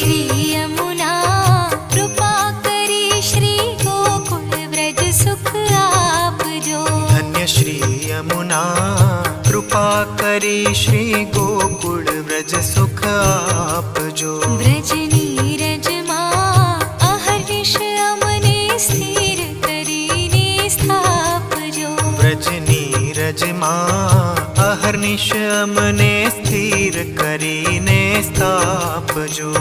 श्री यमुना कृपा करी श्री गोकुल व्रज सुख आपजो। धन्य श्री यमुना कृपा करी श्री गोकुल व्रज सुख आपजो। व्रज नीरज मां अहर्निश अमने स्थिर करीने स्थापजो। व्रज नीरज मां अहर्निश अमने स्थिर करीने स्थापजो।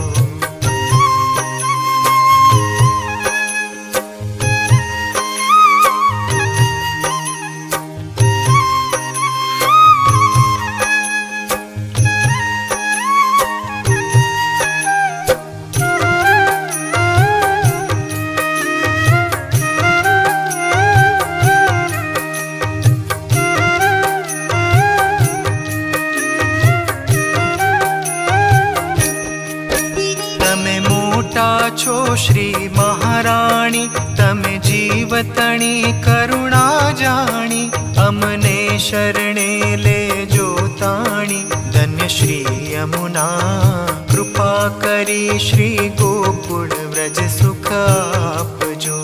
છો શ્રી મહારાણી તમે જીવતણી કરુણા જાણી અમને શરણે લેજો તાણી। ધન્ય શ્રી યમુના કૃપા કરી શ્રી ગોકુળ વ્રજ સુખ આપજો।